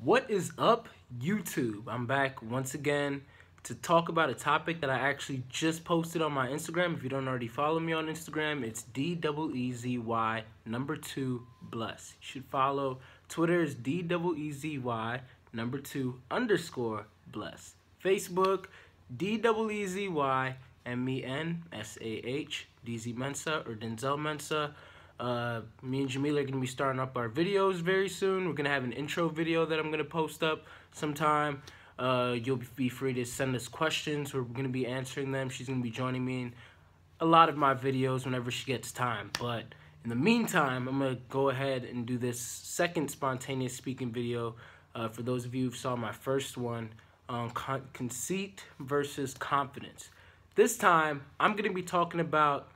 What is up, YouTube? I'm back once again to talk about a topic that I actually just posted on my Instagram. If you don't already follow me on Instagram, it's DEEZY number 2 bless. You should follow. Twitter is DEEZY number 2 underscore bless. Facebook DEEZY MENSAH DZ Mensa or Denzel Mensa. Me and Jamila are going to be starting up our videos very soon. We're going to have an intro video that I'm going to post up sometime. You'll be free to send us questions. We're going to be answering them. She's going to be joining me in a lot of my videos whenever she gets time. But in the meantime, I'm going to go ahead and do this second spontaneous speaking video. For those of you who saw my first one on conceit versus confidence. This time, I'm going to be talking about,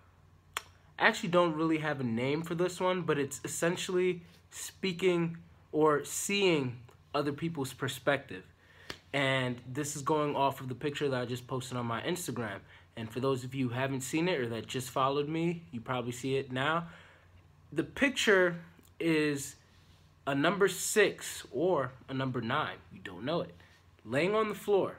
I actually don't really have a name for this one, but it's essentially speaking or seeing other people's perspective. And this is going off of the picture that I just posted on my Instagram. And for those of you who haven't seen it or that just followed me, you probably see it now. The picture is a number 6 or a number 9. You don't know it. Laying on the floor.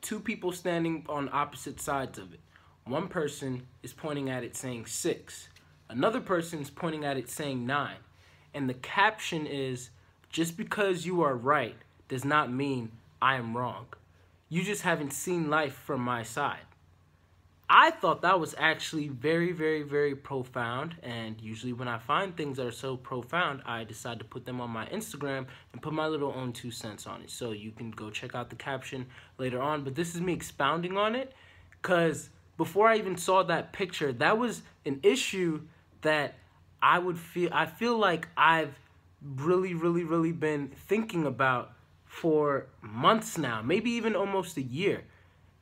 Two people standing on opposite sides of it. One person is pointing at it saying 6. Another person is pointing at it saying 9. And the caption is, just because you are right does not mean I am wrong. You just haven't seen life from my side. I thought that was actually very, very, very profound. And usually when I find things that are so profound, I decide to put them on my Instagram and put my little own 2 cents on it. So you can go check out the caption later on. But this is me expounding on it because before I even saw that picture, that was an issue that I feel like I've really been thinking about for months now, maybe even almost a year.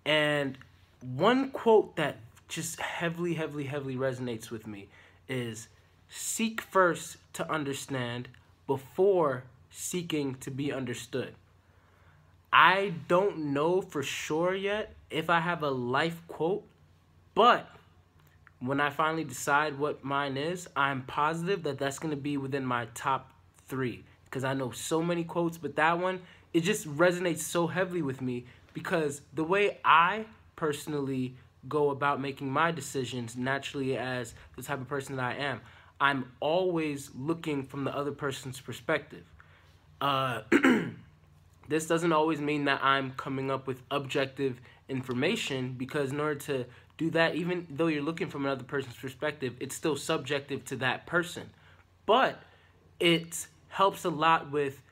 And one quote that just heavily resonates with me is, seek first to understand before seeking to be understood. I don't know for sure yet if I have a life quote, but when I finally decide what mine is, I'm positive that that's going to be within my top 3 because I know so many quotes, but that one, it just resonates so heavily with me because the way I personally go about making my decisions naturally as the type of person that I am, I'm always looking from the other person's perspective. This doesn't always mean that I'm coming up with objective information because in order to do that, even though you're looking from another person's perspective, it's still subjective to that person. But it helps a lot with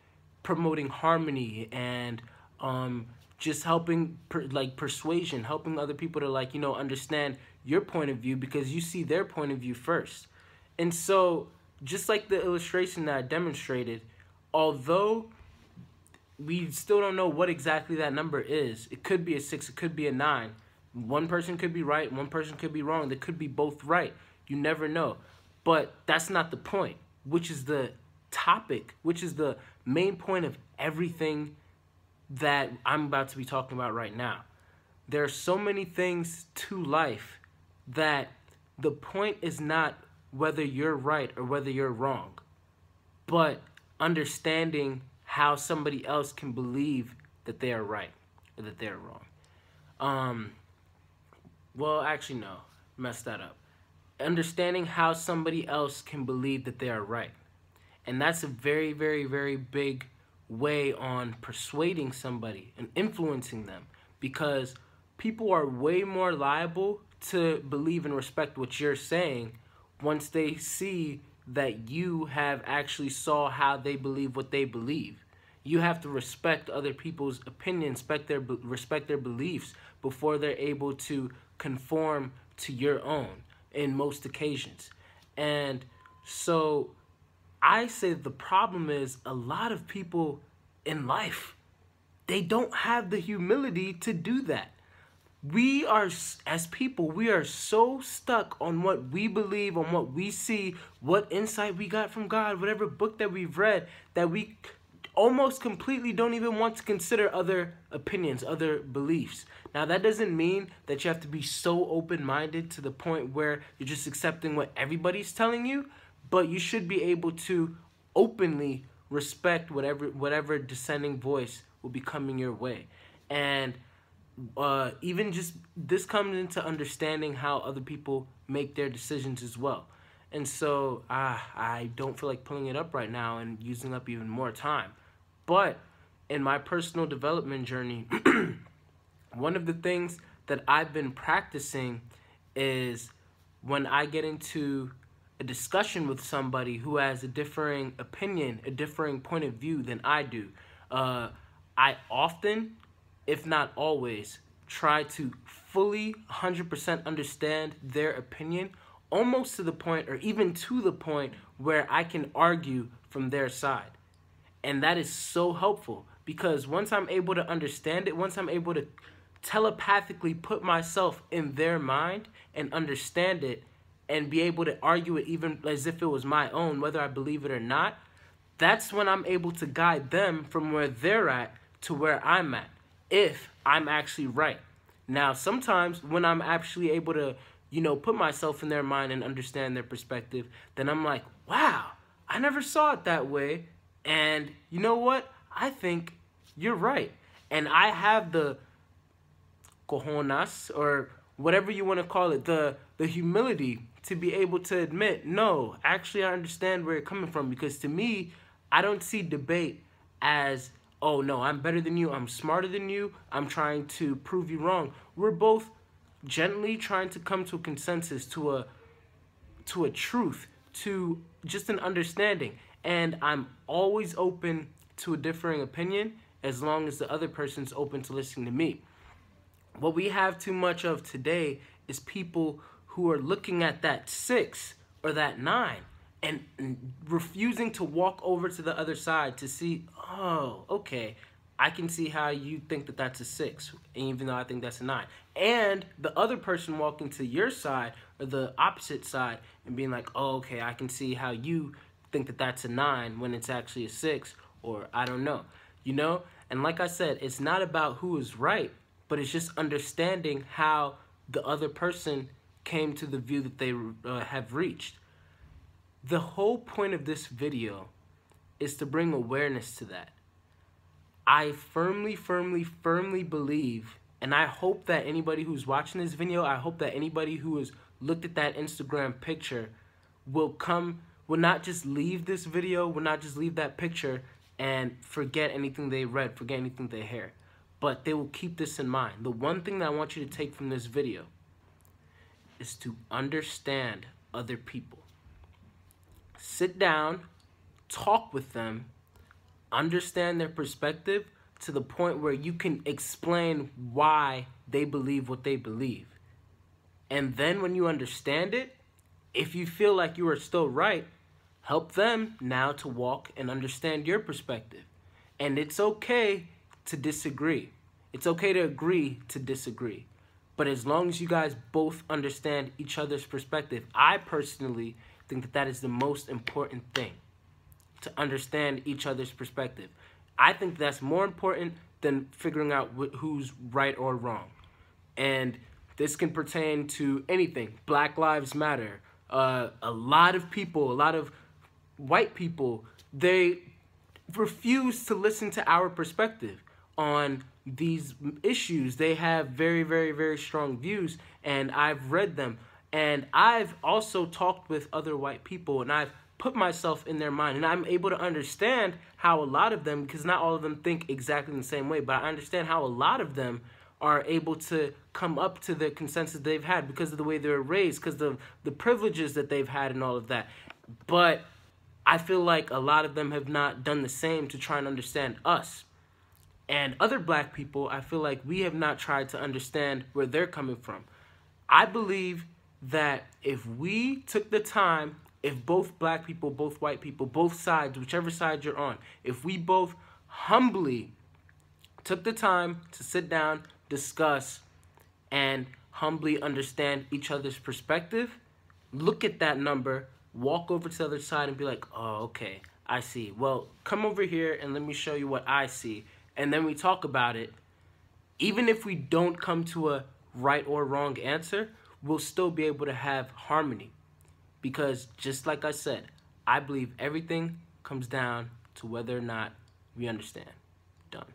promoting harmony and just helping persuasion, helping other people to understand your point of view because you see their point of view first. And so just like the illustration that I demonstrated, although we still don't know what exactly that number is, it could be a 6, it could be a 9. One person could be right, one person could be wrong. They could be both right. You never know. But that's not the point, which is the topic, which is the main point of everything that I'm about to be talking about right now. There are so many things to life that the point is not whether you're right or whether you're wrong, but understanding how somebody else can believe that they are right or that they're wrong. Well, actually, no. Messed that up. Understanding how somebody else can believe that they are right. And that's a very, very big way on persuading somebody and influencing them because people are way more liable to believe and respect what you're saying once they see that you have actually saw how they believe what they believe. You have to respect other people's opinions, respect their beliefs before they're able to conform to your own in most occasions. And so I say the problem is a lot of people in life, they don't have the humility to do that. We are, as people, we are so stuck on what we believe, on what we see, what insight we got from God, whatever book that we've read, that we almost completely don't even want to consider other opinions, other beliefs. Now, that doesn't mean that you have to be so open-minded to the point where you're just accepting what everybody's telling you, but you should be able to openly respect whatever dissenting voice will be coming your way. And even just this comes into understanding how other people make their decisions as well. And so I don't feel like pulling it up right now and using up even more time. But in my personal development journey, one of the things that I've been practicing is when I get into a discussion with somebody who has a differing opinion, a differing point of view than I do, I often, if not always, try to fully 100% understand their opinion, almost to the point, or even to the point, where I can argue from their side. And that is so helpful, because once I'm able to understand it, once I'm able to telepathically put myself in their mind and understand it and be able to argue it even as if it was my own, whether I believe it or not, that's when I'm able to guide them from where they're at to where I'm at, if I'm actually right. Now, sometimes when I'm actually able to, put myself in their mind and understand their perspective, then I'm like, wow, I never saw it that way. And you know what? I think you're right. And I have the cojones, or whatever you want to call it, the humility to be able to admit, no, actually I understand where you're coming from. Because to me, I don't see debate as, oh no, I'm better than you, I'm smarter than you, I'm trying to prove you wrong. We're both gently trying to come to a consensus, to a truth, to just an understanding. And I'm always open to a differing opinion as long as the other person's open to listening to me. What we have too much of today is people who are looking at that 6 or that 9 and refusing to walk over to the other side to see, oh, okay, I can see how you think that that's a 6, even though I think that's a 9. And the other person walking to your side or the opposite side and being like, oh, okay, I can see how you think that that's a 9 when it's actually a 6, or I don't know, And like I said, it's not about who is right, but it's just understanding how the other person came to the view that they have reached. The whole point of this video is to bring awareness to that. I firmly, firmly, firmly believe, and I hope that anybody who's watching this video, I hope that anybody who has looked at that Instagram picture will not just leave this video, will not just leave that picture and forget anything they read, forget anything they heard. But they will keep this in mind. The one thing that I want you to take from this video is to understand other people. Sit down, talk with them, understand their perspective to the point where you can explain why they believe what they believe. And then when you understand it, if you feel like you are still right, help them now to walk and understand your perspective. And it's okay to disagree. It's okay to agree to disagree. But as long as you guys both understand each other's perspective, I personally think that that is the most important thing, to understand each other's perspective. I think that's more important than figuring out who's right or wrong. And this can pertain to anything. Black Lives Matter. A lot of people, a lot of white people, they refuse to listen to our perspective on these issues. They have very, very, very strong views, and I've read them. And I've also talked with other white people, and I've put myself in their mind, and I'm able to understand how a lot of them, because not all of them think exactly the same way, but I understand how a lot of them are able to come up to the consensus they've had because of the way they were raised, because of the privileges that they've had and all of that. But I feel like a lot of them have not done the same to try and understand us. And other black people, I feel like we have not tried to understand where they're coming from. I believe that if we took the time, if both black people, both white people, both sides, whichever side you're on, if we both humbly took the time to sit down, discuss, and humbly understand each other's perspective, look at that number, walk over to the other side and be like, oh, okay, I see. Well, come over here and let me show you what I see. And then we talk about it. Even if we don't come to a right or wrong answer, we'll still be able to have harmony. Because just like I said, I believe everything comes down to whether or not we understand. Done.